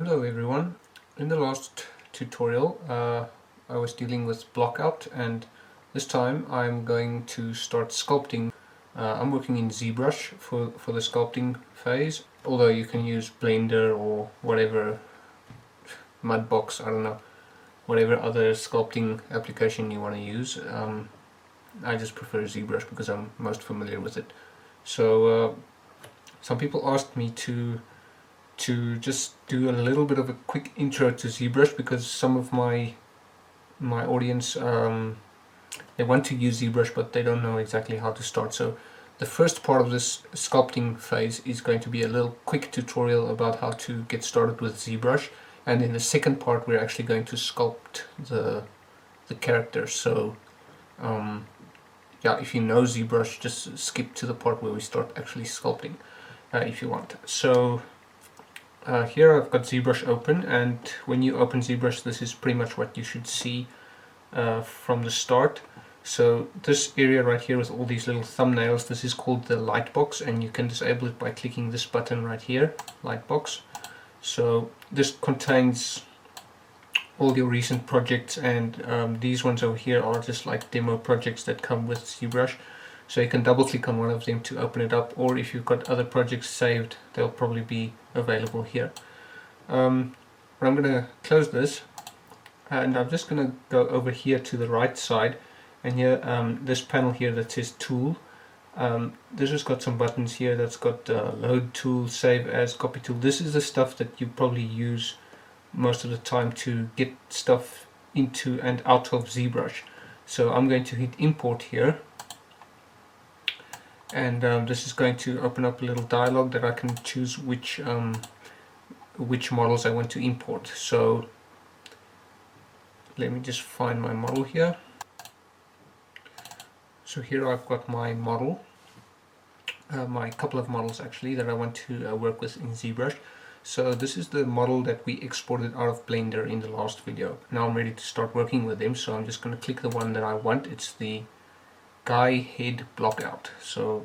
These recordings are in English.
Hello everyone. In the last tutorial I was dealing with blockout, and this time I'm going to start sculpting. I'm working in Zbrush for the sculpting phase, although you can use Blender or whatever, Mudbox, I don't know, whatever other sculpting application you want to use. I just prefer Zbrush because I'm most familiar with it. So some people asked me to just do a little bit of a quick intro to Zbrush, because some of my audience they want to use Zbrush but they don't know exactly how to start. So the first part of this sculpting phase is going to be a little quick tutorial about how to get started with Zbrush, and in the second part we're actually going to sculpt the characters. So yeah, if you know Zbrush, just skip to the part where we start actually sculpting if you want. So here I've got Zbrush open, and when you open Zbrush, this is pretty much what you should see from the start. So this area right here with all these little thumbnails, this is called the lightbox, and you can disable it by clicking this button right here, lightbox. So this contains all your recent projects, and these ones over here are just like demo projects that come with Zbrush. So you can double click on one of them to open it up, or if you've got other projects saved, they'll probably be available here. But I'm going to close this, and I'm just going to go over here to the right side, and here this panel here that says tool, this has got some buttons here that's got load tool, save as, copy tool. This is the stuff that you probably use most of the time to get stuff into and out of Zbrush. So I'm going to hit import here, and this is going to open up a little dialog that I can choose which models I want to import. So let me just find my model here. So here I've got my model, my couple of models actually that I want to work with in Zbrush. So this is the model that we exported out of Blender in the last video. Now I'm ready to start working with them, so I'm just going to click the one that I want. It's the guy head blockout. So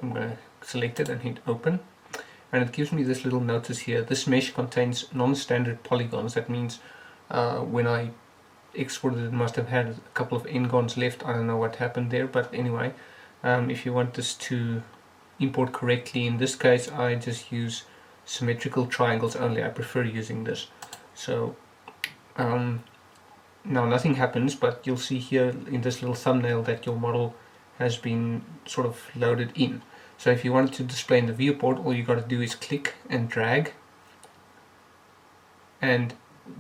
I'm going to select it and hit open, and it gives me this little notice here. This mesh contains non-standard polygons. That means when I exported it must have had a couple of n-gons left. I don't know what happened there, but anyway, if you want this to import correctly, in this case I just use symmetrical triangles only. I prefer using this. So now nothing happens, but you'll see here in this little thumbnail that your model has been sort of loaded in. So if you want it to display in the viewport, all you got to do is click and drag, and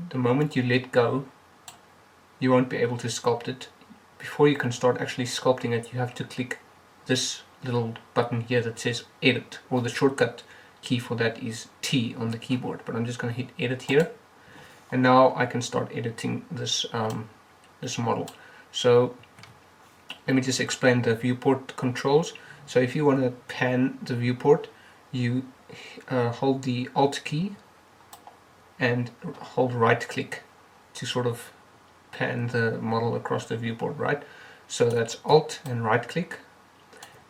the moment you let go you won't be able to sculpt it. Before you can start actually sculpting it, you have to click this little button here that says edit, or the shortcut key for that is T on the keyboard, but I'm just going to hit edit here. And now I can start editing this this model. So let me just explain the viewport controls. So if you want to pan the viewport, you hold the Alt key and hold right click to sort of pan the model across the viewport, right? So that's Alt and right click.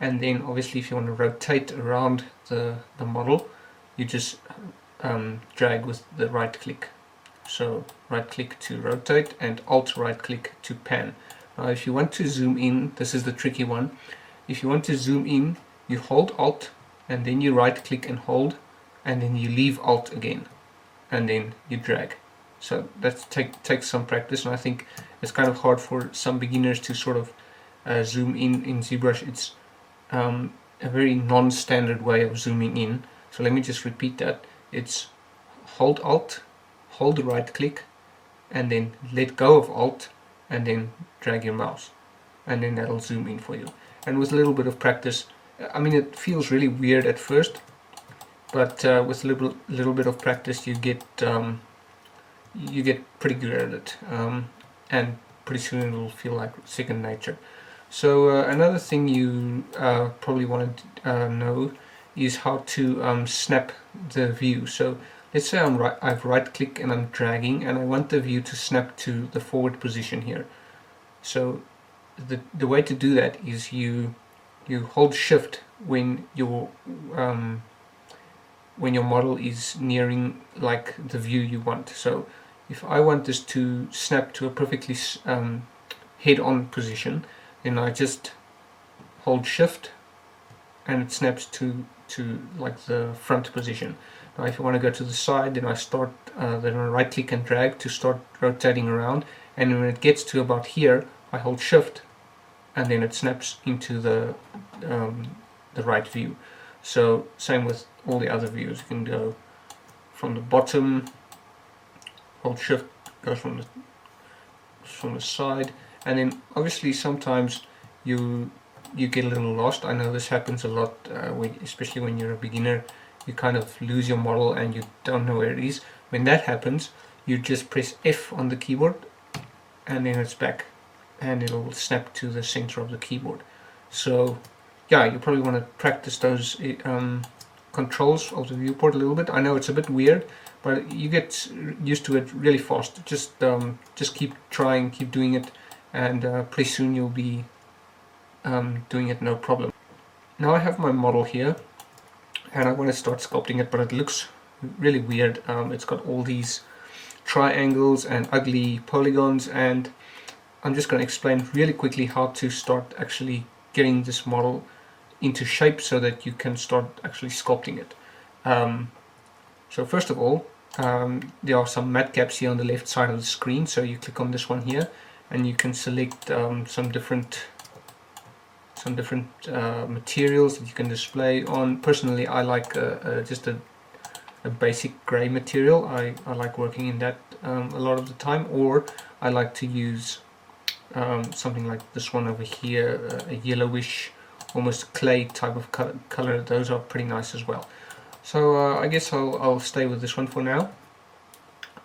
And then obviously if you want to rotate around the model, you just drag with the right click. So right click to rotate and Alt right click to pan. Now if you want to zoom in, this is the tricky one. If you want to zoom in, you hold Alt and then you right click and hold, and then you leave Alt again, and then you drag. So that takes some practice, and I think it's kind of hard for some beginners to sort of zoom in Zbrush. It's a very non-standard way of zooming in. So let me just repeat that. It's hold Alt, hold the right click, and then let go of Alt, and then drag your mouse, and then that'll zoom in for you. And with a little bit of practice, I mean, it feels really weird at first, but with a little bit of practice you get pretty good at it, and pretty soon it'll feel like second nature. So another thing you probably want to know is how to snap the view. So let's say I've right click and I'm dragging, and I want the view to snap to the forward position here. So the way to do that is you hold shift when your when your model is nearing like the view you want. So if I want this to snap to a perfectly head-on position, then I just hold shift and it snaps to like the front position. Now if I want to go to the side, then I right click and drag to start rotating around, and when it gets to about here I hold shift and then it snaps into the right view. So same with all the other views. You can go from the bottom, hold shift, goes from the side, and then obviously sometimes you get a little lost. I know this happens a lot, especially when you're a beginner. You kind of lose your model and you don't know where it is. When that happens, you just press F on the keyboard and then it's back and it'll snap to the center of the keyboard. So yeah, you probably want to practice those controls of the viewport a little bit. I know it's a bit weird, but you get used to it really fast. Just keep trying, keep doing it, and pretty soon you'll be doing it no problem. Now I have my model here and I want to start sculpting it, but it looks really weird. It's got all these triangles and ugly polygons, and I'm just going to explain really quickly how to start actually getting this model into shape so that you can start actually sculpting it. So first of all, there are some matte caps here on the left side of the screen, so you click on this one here and you can select some different materials that you can display on. Personally, I like just a basic grey material. I like working in that a lot of the time, or I like to use something like this one over here, a yellowish, almost clay type of color. Those are pretty nice as well. So I guess I'll stay with this one for now.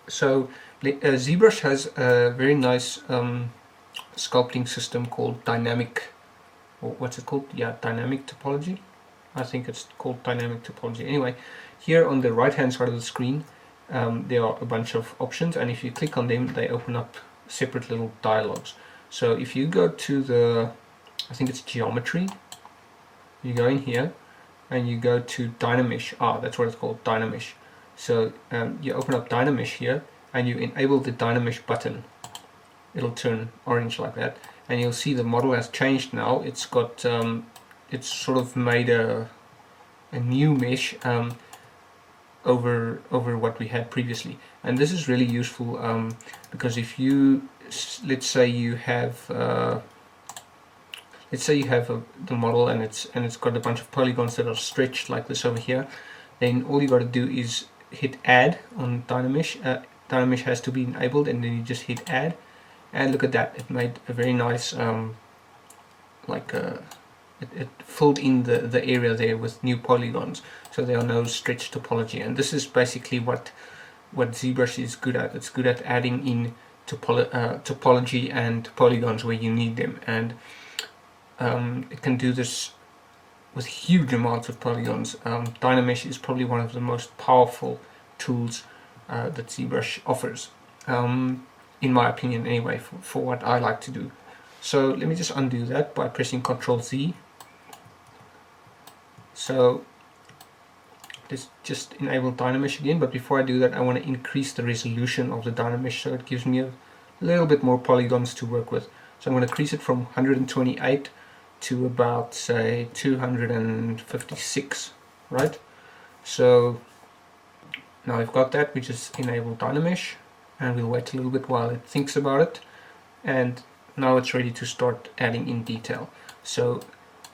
So Zbrush has a very nice sculpting system called dynamic, or what's it called? Yeah, dynamic topology. I think it's called dynamic topology. Anyway, here on the right hand side of the screen there are a bunch of options, and if you click on them they open up separate little dialogues. So if you go to the, I think it's geometry, you go in here and you go to dynamesh. That's what it's called, dynamesh. So you open up dynamesh here and you enable the dynamesh button. It'll turn orange like that, and you'll see the model has changed now. It's got it's sort of made a new mesh over what we had previously, and this is really useful because if you, let's say you have the model and it's got a bunch of polygons that are stretched like this over here, then all you got to do is hit add on dynamesh. Dynamesh has to be enabled, and then you just hit add, and look at that, it made a very nice it filled in the area there with new polygons, so there are no stretch topology. And this is basically what Zbrush is good at. It's good at adding in topology and polygons where you need them, and it can do this with huge amounts of polygons. Dynamesh is probably one of the most powerful tools that Zbrush offers, in my opinion anyway, for what I like to do. So let me just undo that by pressing Ctrl Z. So let's just enable dynamesh again, but before I do that I want to increase the resolution of the dynamesh so it gives me a little bit more polygons to work with. So I'm going to increase it from 128 to about, say, 256, right? So now we've got that, we just enable dynamesh and we'll wait a little bit while it thinks about it, and now it's ready to start adding in detail. So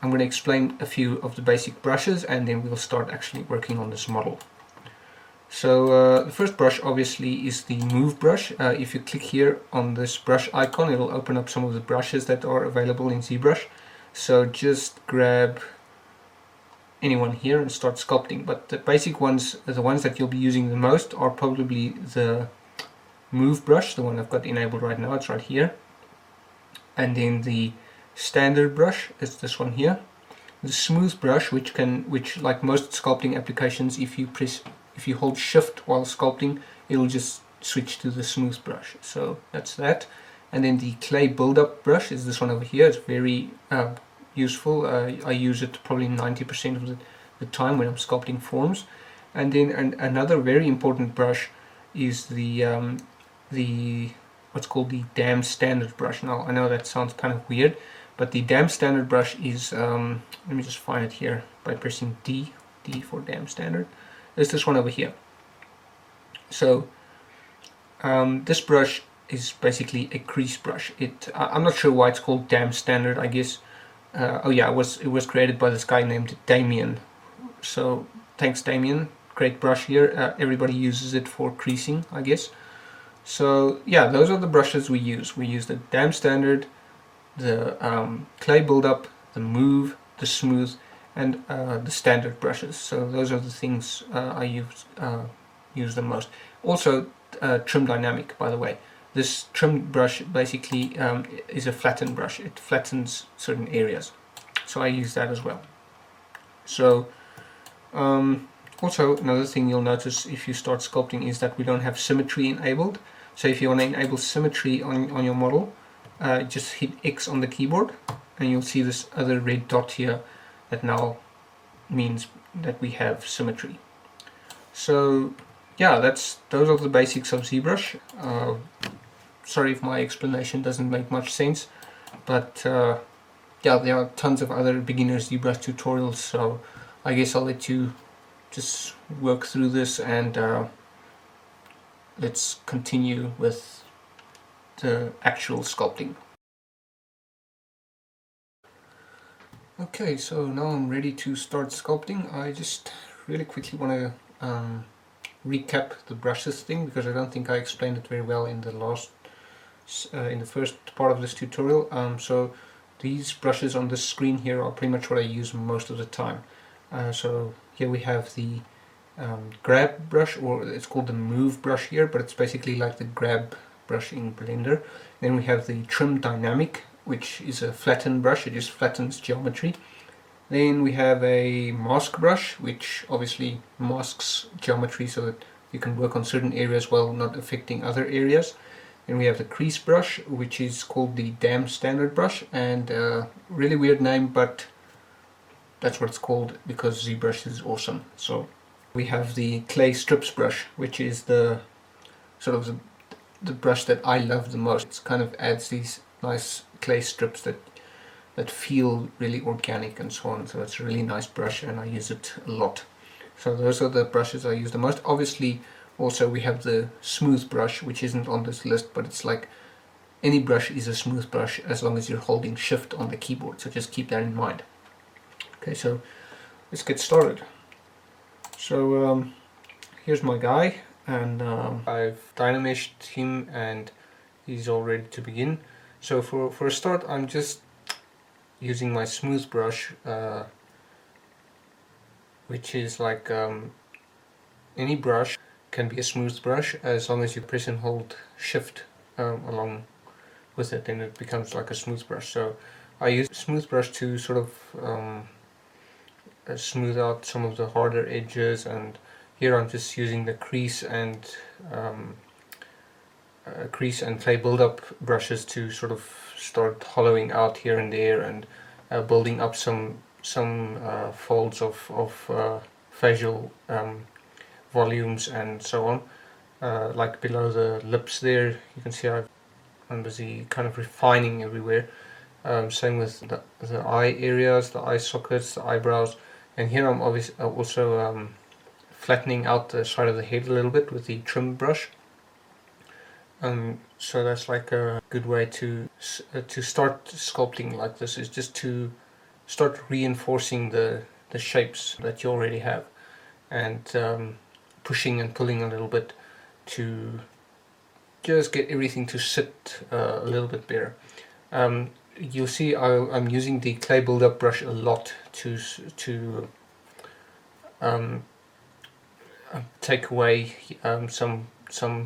I'm going to explain a few of the basic brushes and then we'll start actually working on this model. So the first brush obviously is the move brush. If you click here on this brush icon, it'll open up some of the brushes that are available in Zbrush. So just grab anyone here and start sculpting, but the basic ones, the ones that you'll be using the most, are probably the move brush, the one I've got enabled right now, it's right here, and then the standard brush is this one here, the smooth brush, which like most sculpting applications, if you hold shift while sculpting, it'll just switch to the smooth brush. So that's that. And then the clay buildup brush is this one over here. It's very useful. I use it probably 90% of the time when I'm sculpting forms. And then another very important brush is the what's called the damn standard brush. Now I know that sounds kind of weird, but the damn standard brush is let me just find it here by pressing D for damn standard. It's this one over here. So this brush is basically a crease brush. I'm not sure why it's called damn standard. I guess oh yeah, it was created by this guy named Damien. So thanks Damien, great brush here. Everybody uses it for creasing, I guess. So yeah, those are the brushes we use. We use the damn standard, the clay buildup, the move, the smooth, and the standard brushes. So those are the things I use the most. Also trim dynamic, by the way. This trim brush basically is a flatten brush. It flattens certain areas. So I use that as well. So also another thing you'll notice if you start sculpting is that we don't have symmetry enabled. So if you want to enable symmetry on your model, just hit X on the keyboard and you'll see this other red dot here that now means that we have symmetry. So yeah, those are the basics of ZBrush. Sorry if my explanation doesn't make much sense, but yeah, there are tons of other beginner ZBrush tutorials, so I guess I'll let you just work through this and let's continue with the actual sculpting. Okay, so now I'm ready to start sculpting. I just really quickly want to recap the brushes thing because I don't think I explained it very well in the first part of this tutorial. So these brushes on this screen here are pretty much what I use most of the time. So here we have the grab brush, or it's called the move brush here, but it's basically like the grab brush in Blender. Then we have the trim dynamic, which is a flatten brush. It just flattens geometry. Then we have a mask brush, which obviously masks geometry so that you can work on certain areas while not affecting other areas. Then we have the crease brush, which is called the damn standard brush, and really weird name, but that's what it's called because ZBrush is awesome. So we have the clay strips brush, which is the sort of the brush that I love the most. It kind of adds these nice clay strips that feel really organic and so on. So it's a really nice brush and I use it a lot. So those are the brushes I use the most. Obviously also we have the smooth brush, which isn't on this list, but it's like any brush is a smooth brush as long as you're holding shift on the keyboard, so just keep that in mind. Okay, so let's get started. So here's my guy, and I've dynameshed him and he's all ready to begin. So for a start I'm just using my smooth brush, which is like any brush can be a smooth brush as long as you press and hold shift along with it, and it becomes like a smooth brush. So I use smooth brush to sort of smooth out some of the harder edges, and here I'm just using the crease and clay buildup brushes to sort of start hollowing out here and there and building up some folds of facial volumes and so on, like below the lips there. You can see I'm busy kind of refining everywhere. Same with the eye areas, the eye sockets, the eyebrows, and here I'm obviously also flattening out the side of the head a little bit with the trim brush. So that's like a good way to start sculpting like this, is just to start reinforcing the shapes that you already have, and pushing and pulling a little bit to just get everything to sit a little bit better. You'll see I'm using the clay buildup brush a lot to take away some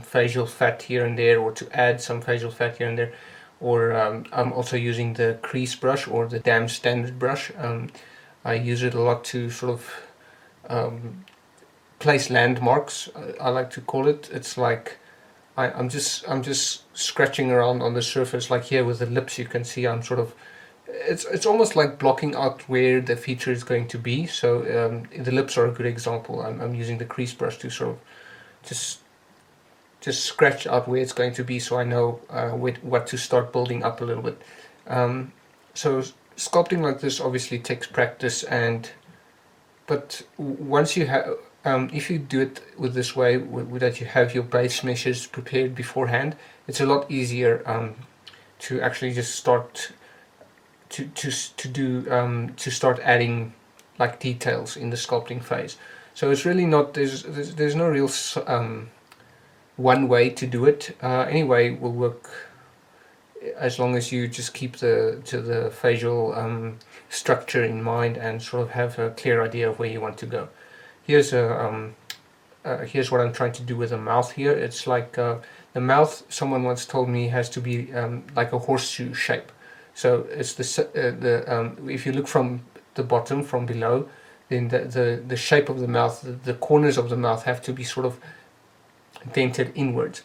facial fat here and there, or to add some facial fat here and there. Or I'm also using the crease brush, or the damn standard brush. I use it a lot to sort of place landmarks, I like to call it. It's like I'm just scratching around on the surface, like here with the lips. You can see I'm sort of it's almost like blocking out where the feature is going to be. So the lips are a good example. I'm using the crease brush to sort of just scratch out where it's going to be, so I know what to start building up a little bit. So sculpting like this obviously takes practice, but once you have, if you do it with this way, that you have your base meshes prepared beforehand, it's a lot easier to actually just start to start adding like details in the sculpting phase. So it's really not, there's no real one way to do it. Any way will work, as long as you just keep the facial structure in mind and sort of have a clear idea of where you want to go. Here's here's what I'm trying to do with the mouth here. It's like the mouth, someone once told me, has to be like a horseshoe shape. So it's if you look from the bottom, from below, then the shape of the mouth, the corners of the mouth have to be sort of dented inwards.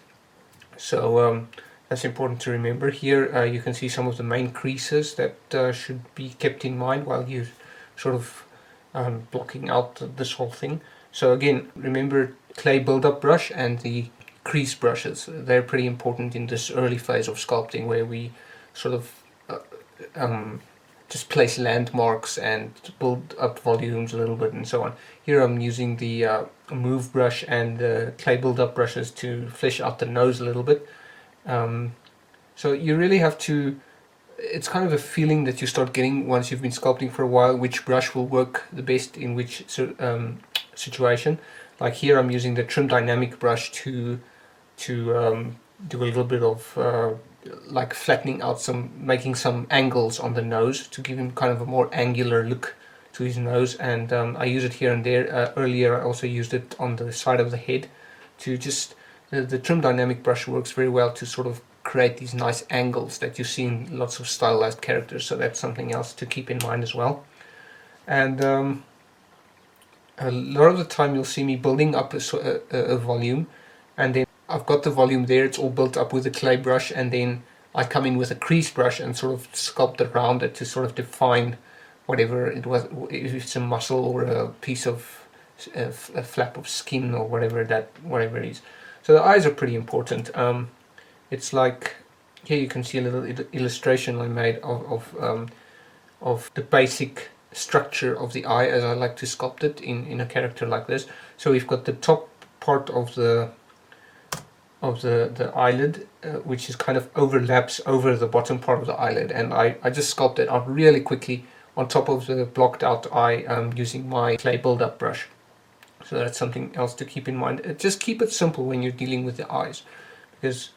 So that's important to remember. Here you can see some of the main creases that should be kept in mind while you're sort of blocking out this whole thing. So again, remember clay buildup brush and the crease brushes. They're pretty important in this early phase of sculpting, where we sort of just place landmarks and build up volumes a little bit and so on. Here I'm using the move brush and the clay buildup brushes to flesh out the nose a little bit. So you really have to, it's kind of a feeling that you start getting once you've been sculpting for a while, which brush will work the best in which situation. Like here I'm using the trim dynamic brush to do a little bit of like flattening out making some angles on the nose to give him kind of a more angular look to his nose, and I use it here and there. Earlier I also used it on the side of the head to just, the trim dynamic brush works very well to sort of create these nice angles that you see in lots of stylized characters, so that's something else to keep in mind as well. And a lot of the time you'll see me building up a volume, and then I've got the volume there, it's all built up with a clay brush, and then I come in with a crease brush and sort of sculpt around it to sort of define whatever it was, if it's a muscle or a piece of a flap of skin or whatever it is. So the eyes are pretty important. It's like, here you can see a little illustration I made of the basic structure of the eye as I like to sculpt it in a character like this. So we've got the top part of the eyelid, which is kind of overlaps over the bottom part of the eyelid, and I just sculpt it out really quickly on top of the blocked out eye using my clay buildup brush. So that's something else to keep in mind. Just keep it simple when you're dealing with the eyes, because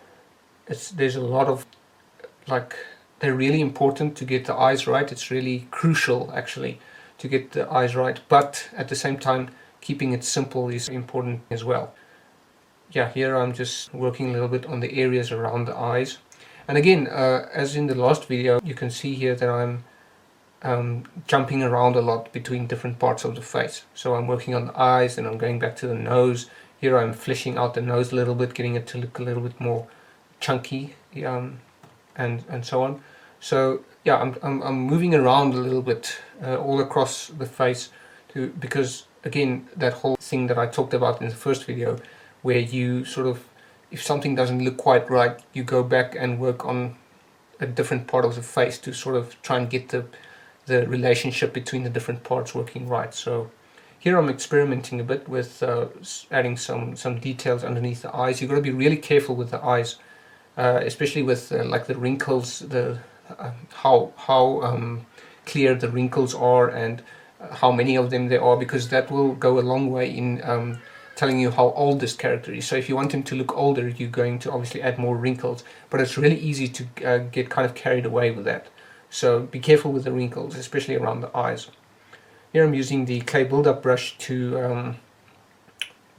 there's a lot of, like, they're really important to get the eyes right. It's really crucial actually to get the eyes right, but at the same time keeping it simple is important as well. Yeah, here I'm just working a little bit on the areas around the eyes, and again, as in the last video, you can see here that I'm jumping around a lot between different parts of the face. So I'm working on the eyes, and I'm going back to the nose. Here I'm fleshing out the nose a little bit, getting it to look a little bit more chunky, and so on. So yeah, I'm moving around a little bit all across the face, because again, that whole thing that I talked about in the first video, where you sort of, if something doesn't look quite right, you go back and work on a different part of the face to sort of try and get the relationship between the different parts working right. So here I'm experimenting a bit with adding some details underneath the eyes. You've got to be really careful with the eyes, especially with like the wrinkles, how clear the wrinkles are, and how many of them there are, because that will go a long way in telling you how old this character is. So if you want him to look older, you're going to obviously add more wrinkles, but it's really easy to get kind of carried away with that. So be careful with the wrinkles, especially around the eyes. Here I'm using the clay buildup brush to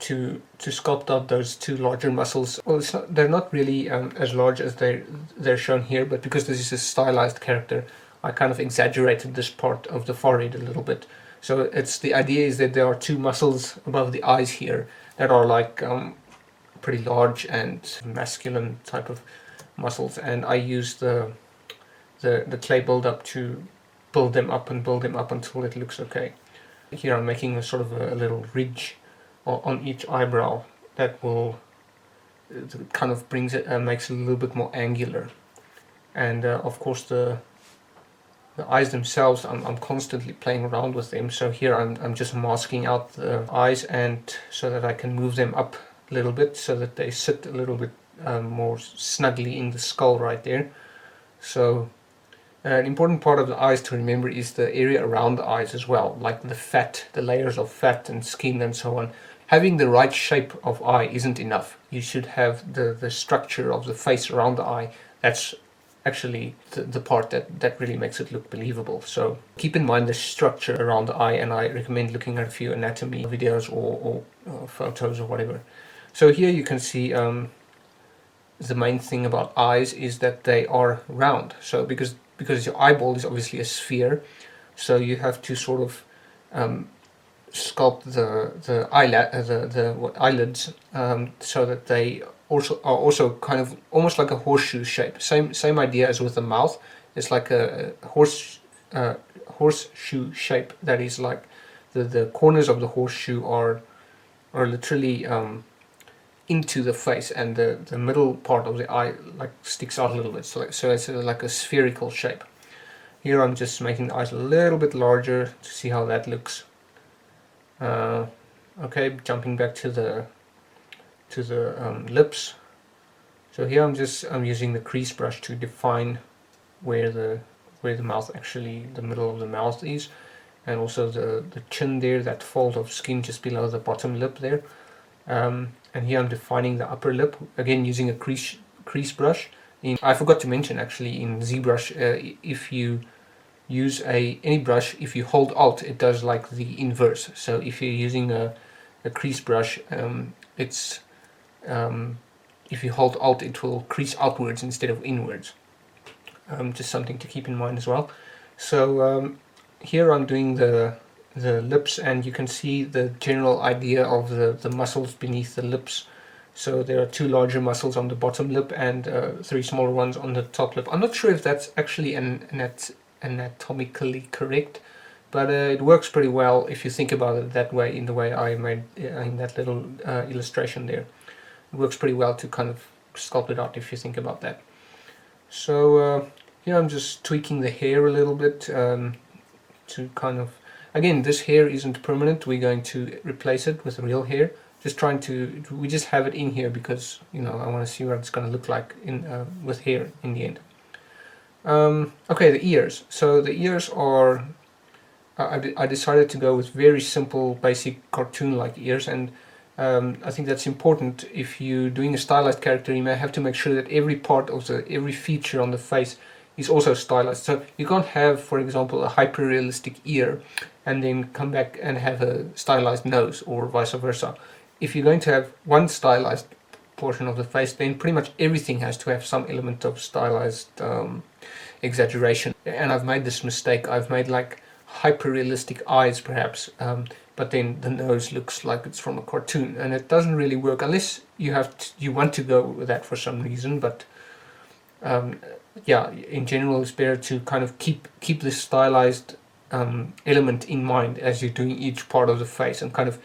sculpt out those two larger muscles. Well, they're not really as large as they're shown here, but because this is a stylized character, I kind of exaggerated this part of the forehead a little bit. So the idea is that there are two muscles above the eyes here that are like pretty large and masculine type of muscles, and I use the the clay buildup to build them up and build them up until it looks okay. Here I'm making a sort of a little ridge on each eyebrow that will kind of brings it makes it a little bit more angular. And of course the eyes themselves, I'm constantly playing around with them. So here I'm just masking out the eyes, and so that I can move them up a little bit so that they sit a little bit more snugly in the skull right there. So an important part of the eyes to remember is the area around the eyes as well, like the fat, the layers of fat and skin and so on. Having the right shape of eye isn't enough. You should have the structure of the face around the eye. That's actually the part that really makes it look believable. So keep in mind the structure around the eye, and I recommend looking at a few anatomy videos or photos or whatever. So here you can see the main thing about eyes is that they are round. So because your eyeball is obviously a sphere, so you have to sort of sculpt the eyelids so that they are also kind of almost like a horseshoe shape. Same idea as with the mouth. It's like a horseshoe shape. That is like the corners of the horseshoe are literally into the face, and the middle part of the eye like sticks out a little bit. So it's like a spherical shape. Here I'm just making the eyes a little bit larger to see how that looks. Okay, jumping back to the lips. So here I'm using the crease brush to define where the mouth actually, the middle of the mouth is, and also the chin there, that fold of skin just below the bottom lip there. And here I'm defining the upper lip, again using a crease brush. I forgot to mention actually in Zbrush, if you use any brush, if you hold Alt, it does like the inverse. So if you're using a crease brush, if you hold Alt, it will crease outwards instead of inwards. Just something to keep in mind as well. So here I'm doing the lips, and you can see the general idea of the muscles beneath the lips. So there are 2 larger muscles on the bottom lip and 3 smaller ones on the top lip. I'm not sure if that's actually anatomically correct, but it works pretty well if you think about it that way, in the way I made in that little illustration there. It works pretty well to kind of sculpt it out if you think about that. So here I'm just tweaking the hair a little bit to kind of, again, this hair isn't permanent. We're going to replace it with real hair. We just have it in here because, you know, I want to see what it's going to look like with hair in the end. Okay, the ears. So the ears are, I decided to go with very simple, basic cartoon-like ears, and I think that's important. If you're doing a stylized character, you may have to make sure that every part of every feature on the face is also stylized. So you can't have, for example, a hyper-realistic ear and then come back and have a stylized nose, or vice versa. If you're going to have one stylized portion of the face, then pretty much everything has to have some element of stylized exaggeration. And I've made this mistake. I've made like hyper-realistic eyes perhaps, but then the nose looks like it's from a cartoon, and it doesn't really work unless you want to go with that for some reason. But yeah, in general it's better to kind of keep this stylized element in mind as you're doing each part of the face, and kind of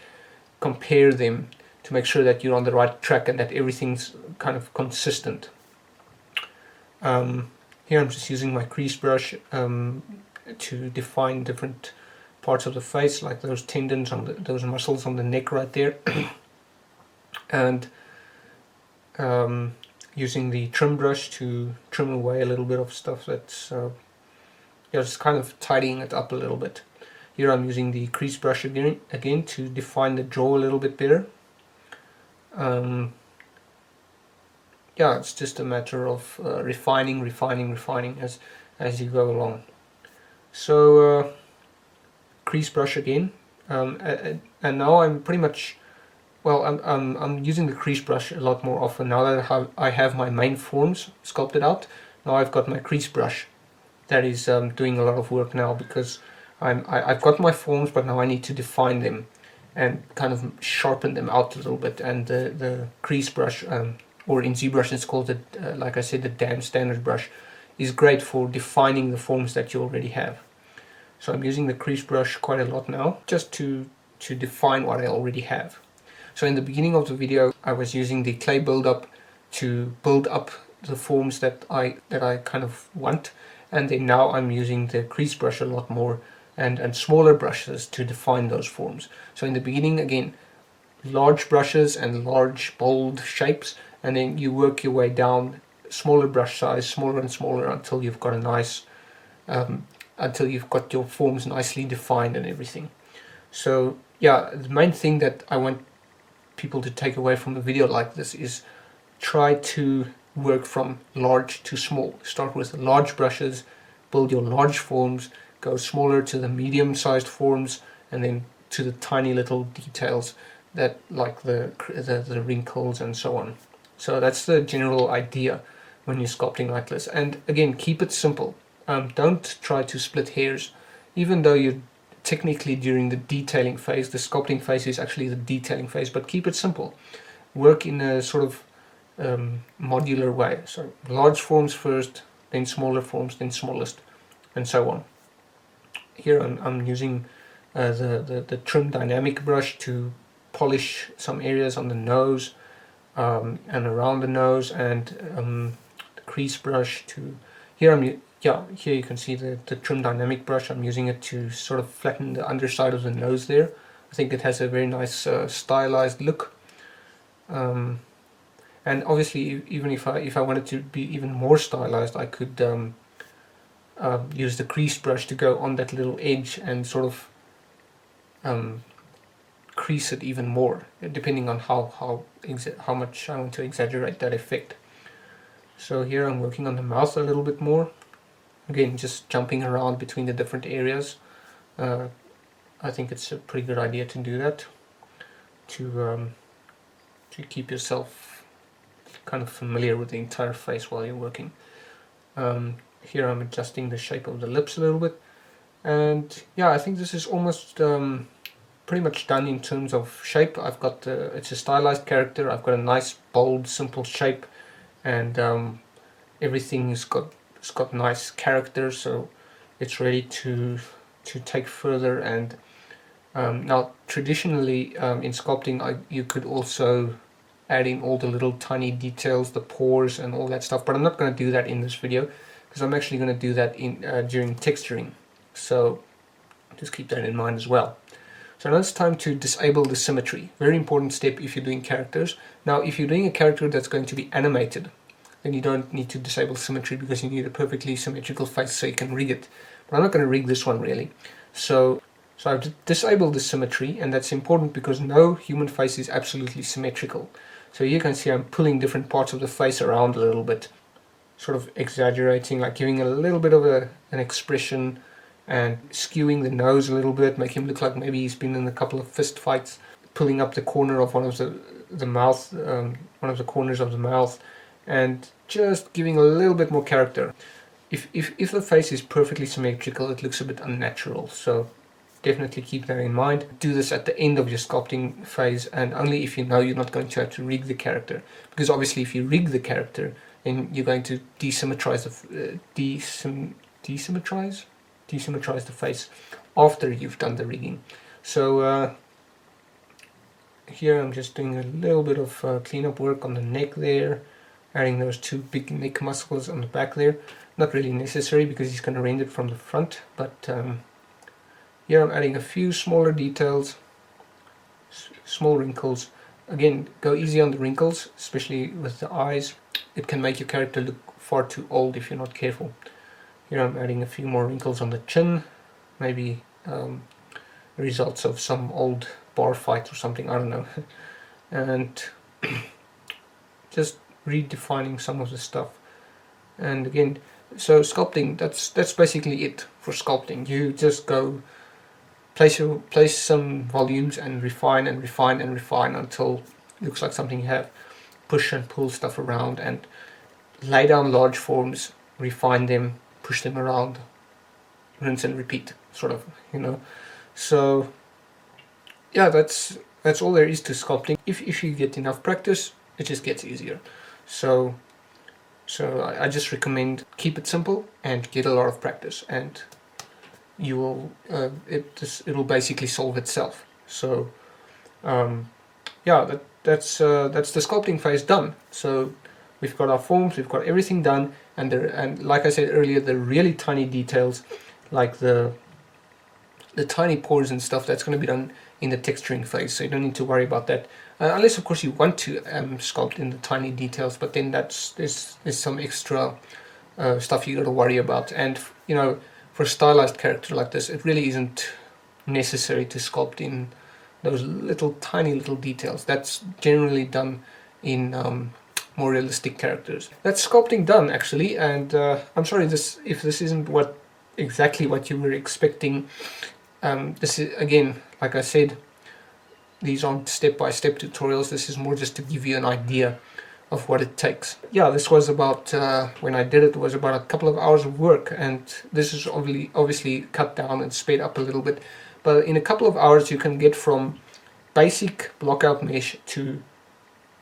compare them to make sure that you're on the right track and that everything's kind of consistent. Here I'm just using my crease brush to define different parts of the face, like those tendons on those muscles on the neck right there, and using the trim brush to trim away a little bit of stuff that's just kind of tidying it up a little bit. Here I'm using the crease brush again to define the jaw a little bit better. Yeah, it's just a matter of refining as you go along. So crease brush again, and now I'm pretty much, well, I'm using the crease brush a lot more often now that I have my main forms sculpted out. Now I've got my crease brush that is doing a lot of work now, because I've got my forms, but now I need to define them and kind of sharpen them out a little bit. And the crease brush, or in Zbrush it's called, like I said, the damn standard brush, is great for defining the forms that you already have. So I'm using the crease brush quite a lot now, just to define what I already have. So in the beginning of the video, I was using the clay buildup to build up the forms that I kind of want, and then now I'm using the crease brush a lot more and smaller brushes to define those forms. So in the beginning, again, large brushes and large bold shapes, and then you work your way down, smaller brush size, smaller and smaller, until you've got a nice until you've got your forms nicely defined and everything. So yeah, the main thing that I want people to take away from a video like this is try to work from large to small. Start with large brushes, build your large forms, go smaller to the medium-sized forms, and then to the tiny little details that, like the wrinkles and so on. So that's the general idea when you're sculpting like this. And again, keep it simple. Don't try to split hairs, even though you're technically during the detailing phase. The sculpting phase is actually the detailing phase, but keep it simple. Work in a sort of modular way. So large forms first, then smaller forms, then smallest, and so on. Here I'm using the trim dynamic brush to polish some areas on the nose and around the nose, and the crease brush to here here you can see the trim dynamic brush. I'm using it to sort of flatten the underside of the nose there. I think it has a very nice stylized look. And obviously, even if I wanted to be even more stylized, I could use the crease brush to go on that little edge and sort of crease it even more, depending on how much I want to exaggerate that effect. So here I'm working on the mouth a little bit more. Again, just jumping around between the different areas. I think it's a pretty good idea to do that, to keep yourself kind of familiar with the entire face while you're working. Here I'm adjusting the shape of the lips a little bit, and yeah, I think this is almost pretty much done in terms of shape. I've got it's a stylized character. I've got a nice bold simple shape, and everything's got nice character, so it's ready to take further. And now traditionally in sculpting you could also add in all the little tiny details, the pores and all that stuff, but I'm not going to do that in this video because I'm actually going to do that in during texturing, so just keep that in mind as well. So now it's time to disable the symmetry. Very important step if you're doing characters. Now if you're doing a character that's going to be animated, then you don't need to disable symmetry because you need a perfectly symmetrical face so you can rig it. But I'm not going to rig this one really. So I've disabled the symmetry, and that's important because no human face is absolutely symmetrical. So you can see I'm pulling different parts of the face around a little bit, sort of exaggerating, like giving a little bit of an expression, and skewing the nose a little bit, make him look like maybe he's been in a couple of fist fights, pulling up the corner of one of the mouth, one of the corners of the mouth, and just giving a little bit more character. If the face is perfectly symmetrical, it looks a bit unnatural, so definitely keep that in mind. Do this at the end of your sculpting phase, and only if you know you're not going to have to rig the character, because obviously if you rig the character, then you're going to desymmetrize the face after you've done the rigging. So here I'm just doing a little bit of cleanup work on the neck there, adding those two big neck muscles on the back there. Not really necessary because he's going to render it from the front, but here I'm adding a few smaller details, small wrinkles. Again, go easy on the wrinkles, especially with the eyes. It can make your character look far too old if you're not careful. Here I'm adding a few more wrinkles on the chin, maybe results of some old bar fight or something, I don't know. And just redefining some of the stuff. And again, so sculpting, that's basically it for sculpting. You just go place some volumes and refine and refine and refine until it looks like something you have. Push and pull stuff around and lay down large forms, refine them, push them around, rinse and repeat, sort of, you know. So yeah, that's all there is to sculpting. If you get enough practice, it just gets easier. So So I just recommend keep it simple and get a lot of practice, and you will it'll basically solve itself. So yeah, that's the sculpting phase done. So we've got our forms, we've got everything done, and like I said earlier, the really tiny details, like the tiny pores and stuff, that's going to be done in the texturing phase, so you don't need to worry about that, unless of course you want to sculpt in the tiny details, but then there's some extra stuff you got to worry about. And you know, for a stylized character like this, it really isn't necessary to sculpt in those tiny little details. That's generally done in more realistic characters. That's sculpting done, actually, and I'm sorry if this isn't exactly what you were expecting. This is, again, like I said, these aren't step-by-step tutorials. This is more just to give you an idea of what it takes. Yeah, this was about, when I did it, was about a couple of hours of work, and this is obviously cut down and sped up a little bit, but in a couple of hours you can get from basic blockout mesh to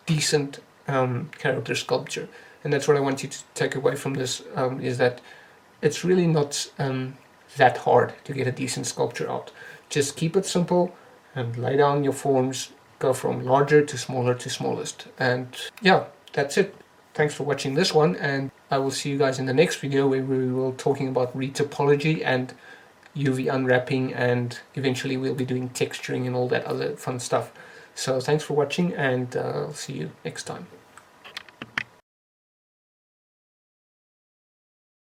decent character sculpture. And that's what I want you to take away from this, is that it's really not that hard to get a decent sculpture out. Just keep it simple and lay down your forms, go from larger to smaller to smallest, and yeah, that's it. Thanks for watching this one, and I will see you guys in the next video, where we will be talking about retopology and UV unwrapping, and eventually we'll be doing texturing and all that other fun stuff. So thanks for watching, and I'll see you next time.